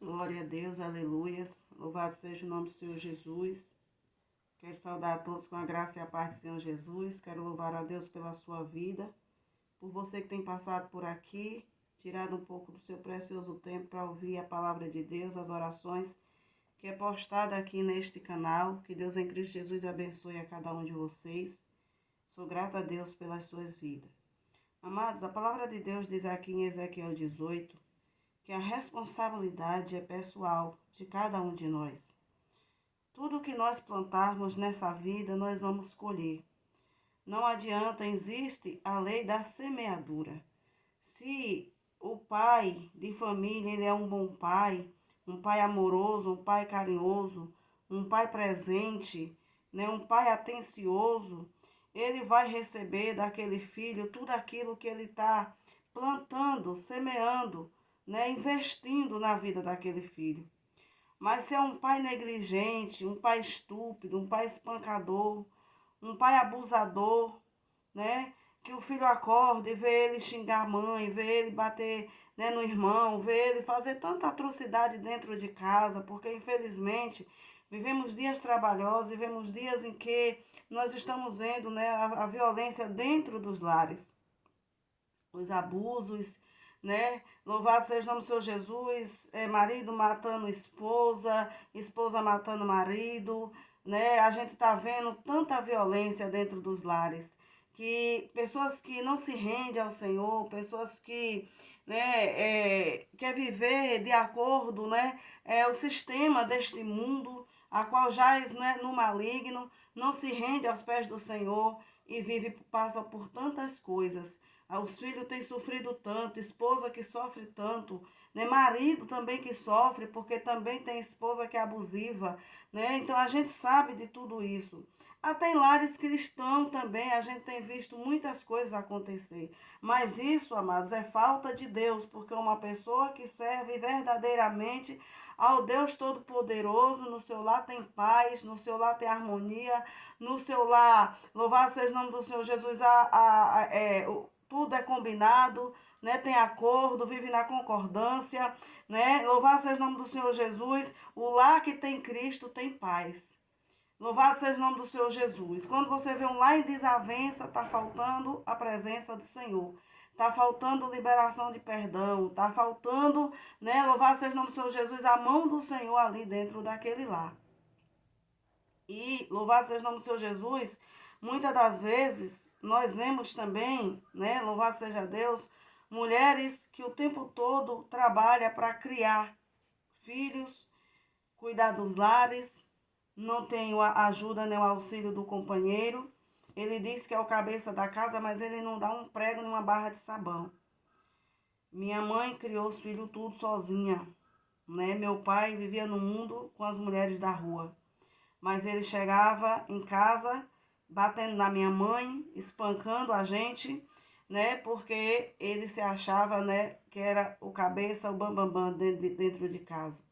Glória a Deus, aleluias. Louvado seja o nome do Senhor Jesus. Quero saudar a todos com a graça e a paz do Senhor Jesus. Quero louvar a Deus pela sua vida, por você que tem passado por aqui, tirado um pouco do seu precioso tempo para ouvir a palavra de Deus, as orações que é postada aqui neste canal. Que Deus em Cristo Jesus abençoe a cada um de vocês. Sou grata a Deus pelas suas vidas. Amados, a palavra de Deus diz aqui em Ezequiel 18, que a responsabilidade é pessoal de cada um de nós. Tudo que nós plantarmos nessa vida, nós vamos colher. Não adianta, existe a lei da semeadura. Se o pai de família ele é um bom pai, um pai amoroso, um pai carinhoso, um pai presente, né, um pai atencioso, ele vai receber daquele filho tudo aquilo que ele está plantando, semeando, né, investindo na vida daquele filho. Mas se é um pai negligente, um pai estúpido, um pai espancador, um pai abusador, né, que o filho acorda e vê ele xingar a mãe, vê ele bater, né, no irmão, vê ele fazer tanta atrocidade dentro de casa, porque infelizmente vivemos dias trabalhosos, vivemos dias em que nós estamos vendo, né, a violência dentro dos lares, os abusos, né? Louvado seja o nome do Senhor Jesus, marido matando esposa, esposa matando marido, né? A gente tá vendo tanta violência dentro dos lares, que pessoas que não se rendem ao Senhor, pessoas que, né, quer viver de acordo, né, o sistema deste mundo, a qual jaz, né, no maligno, não se rende aos pés do Senhor e vive, passa por tantas coisas. Os filhos têm sofrido tanto, esposa que sofre tanto, né? Marido também que sofre, porque também tem esposa que é abusiva, né? Então a gente sabe de tudo isso. Até em lares cristãos também a gente tem visto muitas coisas acontecer. Mas isso, amados, é falta de Deus, porque uma pessoa que serve verdadeiramente ao Deus Todo-Poderoso, no seu lar tem paz, no seu lar tem harmonia, no seu lar, louvado seja o nome do Senhor Jesus, tudo é combinado, né? Tem acordo, vive na concordância, né? Louvado seja o nome do Senhor Jesus. O lar que tem Cristo tem paz. Louvado seja o nome do Senhor Jesus. Quando você vê um lar em desavença, está faltando a presença do Senhor. Está faltando liberação de perdão. Está faltando, né? Louvado seja o nome do Senhor Jesus, a mão do Senhor ali dentro daquele lar. E louvado seja o nome do Senhor Jesus, muitas das vezes nós vemos também, né, louvado seja Deus, mulheres que o tempo todo trabalham para criar filhos, cuidar dos lares, não tem a ajuda nem o auxílio do companheiro. Ele diz que é o cabeça da casa, mas ele não dá um prego nem uma barra de sabão. Minha mãe criou os filhos tudo sozinha, né? Meu pai vivia no mundo com as mulheres da rua. Mas ele chegava em casa batendo na minha mãe, espancando a gente, né? Porque ele se achava, né, que era o cabeça, o bambambam dentro de casa.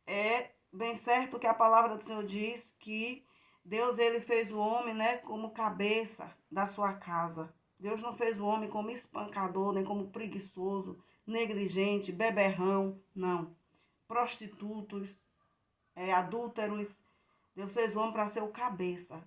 É bem certo que a palavra do Senhor diz que Deus ele fez o homem, né, como cabeça da sua casa. Deus não fez o homem como espancador, nem como preguiçoso, negligente, beberrão, não. Prostitutos, adúlteros. Deus fez o homem para ser o cabeça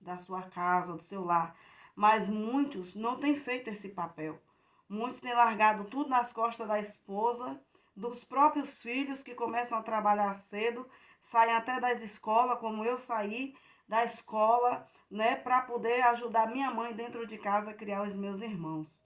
da sua casa, do seu lar. Mas muitos não têm feito esse papel. Muitos têm largado tudo nas costas da esposa, dos próprios filhos que começam a trabalhar cedo, saem até das escolas, como eu saí da escola, né, para poder ajudar minha mãe dentro de casa a criar os meus irmãos,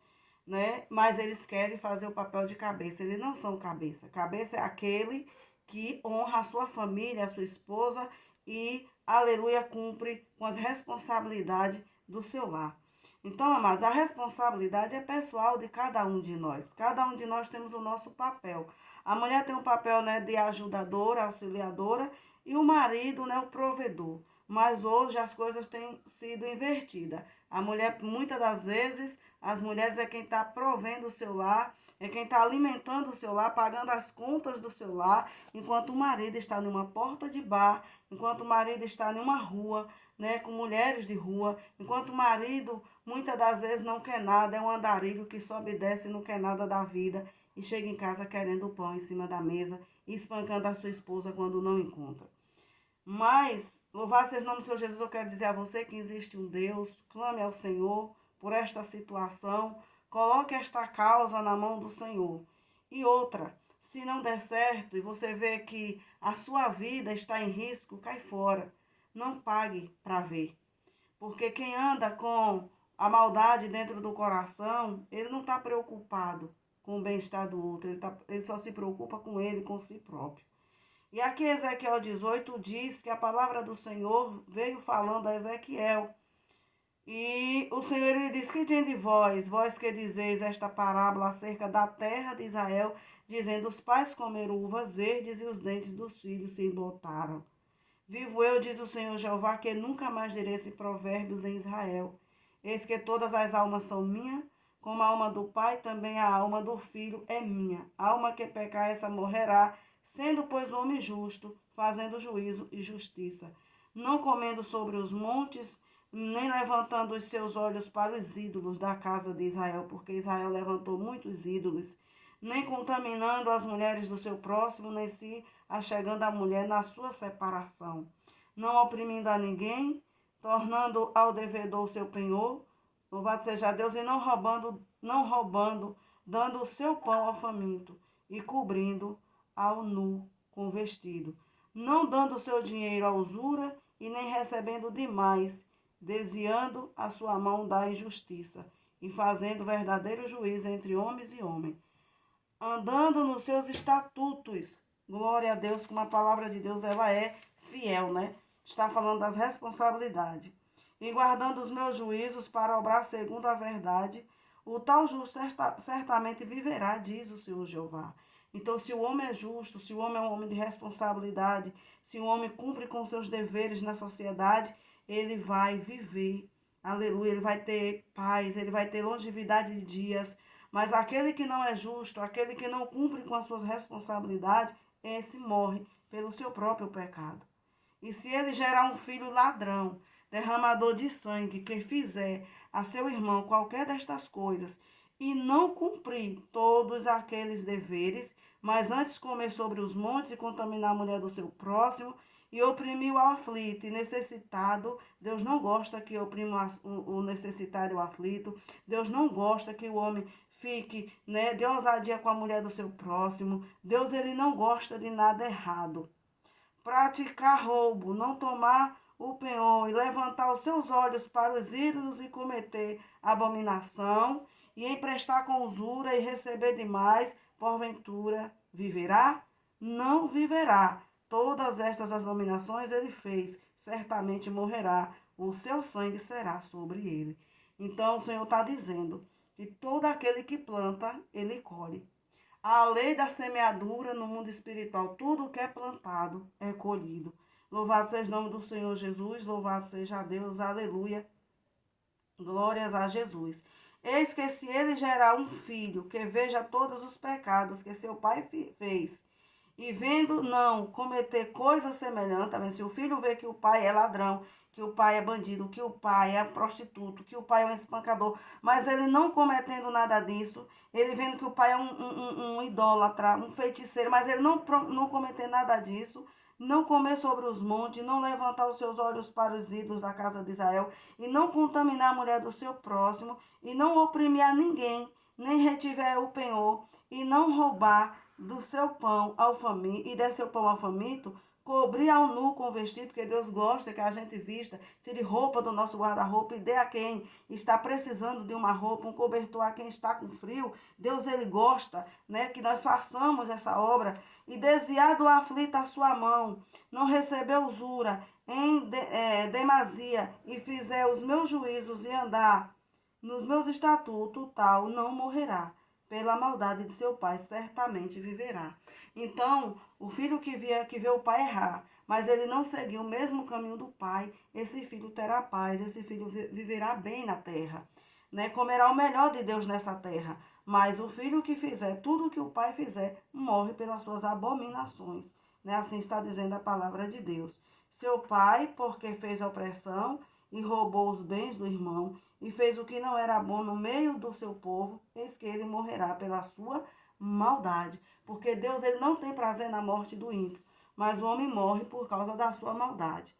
né? Mas eles querem fazer o papel de cabeça. Eles não são cabeça. Cabeça é aquele que honra a sua família, a sua esposa e, aleluia, cumpre com as responsabilidades do seu lar. Então, amados, a responsabilidade é pessoal de cada um de nós. Cada um de nós temos o nosso papel. A mulher tem um papel, né, de ajudadora, auxiliadora, e o marido, né, o provedor. Mas hoje as coisas têm sido invertidas. A mulher, muitas das vezes, as mulheres é quem está provendo o seu lar, é quem está alimentando o seu lar, pagando as contas do seu lar, enquanto o marido está numa porta de bar, enquanto o marido está numa rua, né, com mulheres de rua, enquanto o marido muitas das vezes não quer nada, é um andarilho que sobe e desce e não quer nada da vida. e chega em casa querendo o pão em cima da mesa e espancando a sua esposa quando não encontra. Mas, louvado seja o nome do Senhor Jesus, eu quero dizer a você que existe um Deus, clame ao Senhor por esta situação, coloque esta causa na mão do Senhor. E outra, se não der certo e você vê que a sua vida está em risco, cai fora. Não pague para ver. Porque quem anda com a maldade dentro do coração, ele não está preocupado com o bem-estar do outro, ele só se preocupa com ele, com si próprio. E aqui Ezequiel 18 diz que a palavra do Senhor veio falando a Ezequiel. E o Senhor ele diz: que tem de vós que dizeis esta parábola acerca da terra de Israel, dizendo: os pais comeram uvas verdes e os dentes dos filhos se embotaram. Vivo eu, diz o Senhor Jeová, que nunca mais direi esse provérbios em Israel. Eis que todas as almas são minhas, como a alma do pai, também a alma do filho é minha. A alma que pecar, essa morrerá, sendo, pois, homem justo, fazendo juízo e justiça, não comendo sobre os montes, nem levantando os seus olhos para os ídolos da casa de Israel, porque Israel levantou muitos ídolos, nem contaminando as mulheres do seu próximo, nem se achegando a mulher na sua separação, não oprimindo a ninguém, tornando ao devedor o seu penhor, louvado seja Deus, e não roubando, dando o seu pão ao faminto e cobrindo ao nu com vestido, não dando o seu dinheiro à usura e nem recebendo demais, desviando a sua mão da injustiça e fazendo verdadeiro juízo entre homens e homens, andando nos seus estatutos. Glória a Deus, como a palavra de Deus ela é fiel, né? Está falando das responsabilidades. E guardando os meus juízos para obrar segundo a verdade, o tal justo certamente viverá, diz o Senhor Jeová. Então, se o homem é justo, se o homem é um homem de responsabilidade, se o homem cumpre com seus deveres na sociedade, ele vai viver. Aleluia, ele vai ter paz, ele vai ter longevidade de dias. Mas aquele que não é justo, aquele que não cumpre com as suas responsabilidades, esse morre pelo seu próprio pecado. E se ele gerar um filho ladrão, derramador de sangue, que fizer a seu irmão qualquer destas coisas, e não cumprir todos aqueles deveres, mas antes comer sobre os montes e contaminar a mulher do seu próximo, e oprimir o aflito e necessitado, Deus não gosta que oprima o necessitado e o aflito, Deus não gosta que o homem fique, né, de ousadia com a mulher do seu próximo, Deus ele não gosta de nada errado. Praticar roubo, não tomar o penhor e levantar os seus olhos para os ídolos e cometer abominação, e emprestar com usura e receber demais, porventura viverá? Não viverá. Todas estas abominações ele fez, certamente morrerá, o seu sangue será sobre ele. Então o Senhor está dizendo que todo aquele que planta, ele colhe. A lei da semeadura no mundo espiritual, tudo que é plantado é colhido. Louvado seja o nome do Senhor Jesus, louvado seja Deus, aleluia, glórias a Jesus. Eis que se ele gerar um filho que veja todos os pecados que seu pai fez, e vendo não cometer coisa semelhante, tá vendo? Se o filho vê que o pai é ladrão, que o pai é bandido, que o pai é prostituto, que o pai é um espancador, mas ele não cometendo nada disso, ele vendo que o pai é um idólatra, um feiticeiro, mas ele não cometer nada disso, não comer sobre os montes, não levantar os seus olhos para os ídolos da casa de Israel, e não contaminar a mulher do seu próximo, e não oprimir a ninguém, nem retiver o penhor, e não roubar do seu pão ao faminto, e der seu pão ao faminto, cobrir ao nu com vestido, porque Deus gosta que a gente vista, tire roupa do nosso guarda-roupa e dê a quem está precisando de uma roupa, um cobertor a quem está com frio. Deus, ele gosta, né, que nós façamos essa obra e desviar do aflito a sua mão, não receber usura em demasia e fizer os meus juízos e andar nos meus estatutos, tal não morrerá. Pela maldade de seu pai, certamente viverá. Então, o filho que vê o pai errar, mas ele não seguiu o mesmo caminho do pai, esse filho terá paz, esse filho viverá bem na terra, né? Comerá o melhor de Deus nessa terra. Mas o filho que fizer tudo o que o pai fizer, morre pelas suas abominações, né? Assim está dizendo a palavra de Deus. Seu pai, porque fez opressão e roubou os bens do irmão, e fez o que não era bom no meio do seu povo, eis que ele morrerá pela sua maldade. Porque Deus ele não tem prazer na morte do ímpio, mas o homem morre por causa da sua maldade.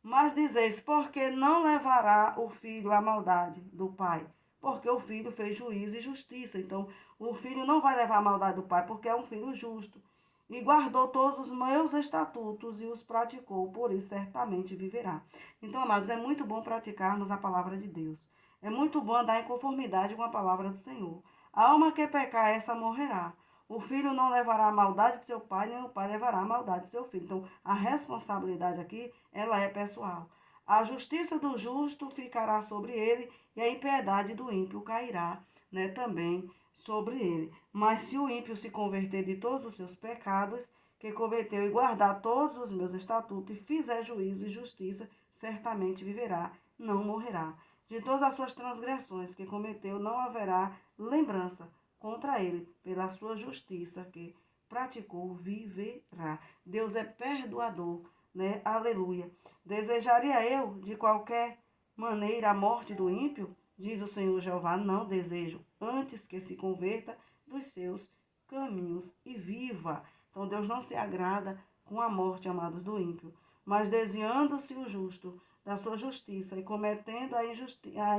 Mas dizeis, porque não levará o filho à maldade do pai? Porque o filho fez juízo e justiça. Então, o filho não vai levar a maldade do pai, porque é um filho justo. E guardou todos os meus estatutos e os praticou, por isso certamente viverá. Então, amados, é muito bom praticarmos a palavra de Deus. É muito bom andar em conformidade com a palavra do Senhor. A alma que pecar, essa morrerá. O filho não levará a maldade do seu pai, nem o pai levará a maldade do seu filho. Então, a responsabilidade aqui, ela é pessoal. A justiça do justo ficará sobre ele e a impiedade do ímpio cairá, né, também sobre ele. Mas se o ímpio se converter de todos os seus pecados que cometeu e guardar todos os meus estatutos e fizer juízo e justiça, certamente viverá, não morrerá. De todas as suas transgressões que cometeu, não haverá lembrança contra ele, pela sua justiça que praticou, viverá. Deus é perdoador, né? Aleluia. Desejaria eu, de qualquer maneira, a morte do ímpio? Diz o Senhor Jeová, não desejo, antes que se converta dos seus caminhos e viva. Então Deus não se agrada com a morte, amados, do ímpio, mas desviando-se o justo da sua justiça e cometendo a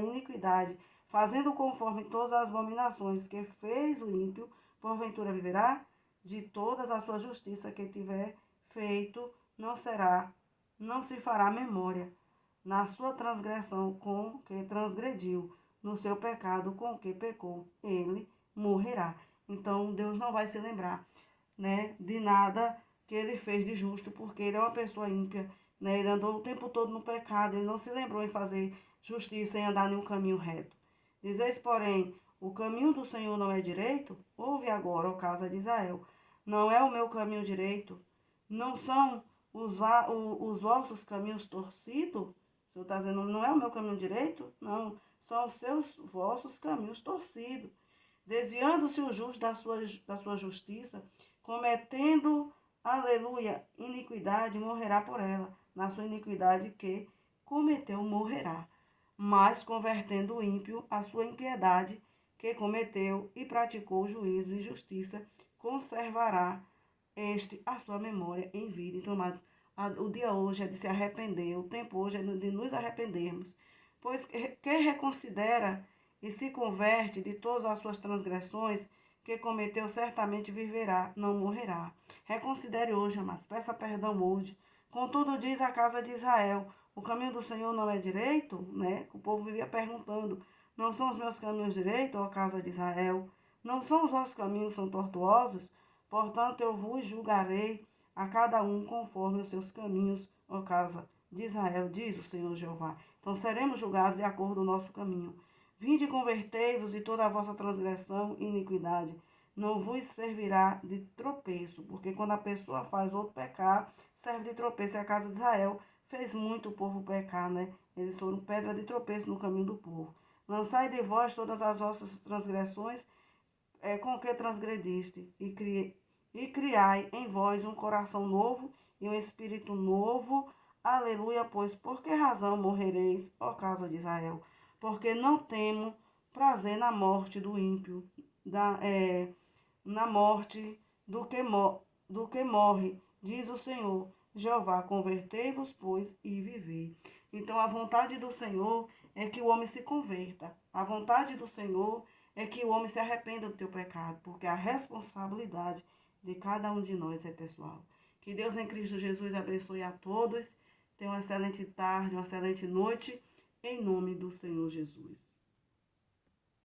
iniquidade, fazendo conforme todas as abominações que fez o ímpio, porventura viverá? De todas a sua justiça que tiver feito, não se fará memória. Na sua transgressão com que transgrediu, no seu pecado com que pecou, ele morrerá. Então, Deus não vai se lembrar, né, de nada que ele fez de justo, porque ele é uma pessoa ímpia, né? Ele andou o tempo todo no pecado, ele não se lembrou em fazer justiça, em andar em um caminho reto. Dizeis, porém, o caminho do Senhor não é direito? Ouve agora, ó casa de Israel. Não é o meu caminho direito? Não são os vossos caminhos torcidos? O Senhor está dizendo, não é o meu caminho direito? Não, são os vossos caminhos torcidos. Desviando-se o justo da sua justiça, cometendo, aleluia, iniquidade, morrerá por ela. Na sua iniquidade que cometeu, morrerá. Mas convertendo o ímpio a sua impiedade que cometeu e praticou juízo e justiça, conservará este a sua memória em vida. Então, amados, o dia hoje é de se arrepender, o tempo hoje é de nos arrependermos, pois quem reconsidera e se converte de todas as suas transgressões que cometeu, certamente viverá, não morrerá. Reconsidere hoje, amados, peça perdão hoje. Contudo, diz a casa de Israel, o caminho do Senhor não é direito, né? O povo vivia perguntando, não são os meus caminhos direitos, ó casa de Israel? Não são os vossos caminhos que são tortuosos? Portanto, eu vos julgarei a cada um conforme os seus caminhos, ó casa de Israel, diz o Senhor Jeová. Então, seremos julgados de acordo com o nosso caminho. Vinde e convertei-vos de toda a vossa transgressão e iniquidade. Não vos servirá de tropeço, porque quando a pessoa faz outro pecar, serve de tropeço. E a casa de Israel fez muito o povo pecar, né? Eles foram pedra de tropeço no caminho do povo. Lançai de vós todas as vossas transgressões com que transgrediste, e criai em vós um coração novo e um espírito novo. Aleluia, pois por que razão morrereis, ó casa de Israel? Porque não temo prazer na morte do ímpio, na morte do que morre, diz o Senhor. Jeová, convertei-vos, pois, e vivi. Então, a vontade do Senhor é que o homem se converta. A vontade do Senhor é que o homem se arrependa do teu pecado, porque a responsabilidade de cada um de nós é pessoal. Que Deus em Cristo Jesus abençoe a todos. Tenha uma excelente tarde, uma excelente noite, em nome do Senhor Jesus.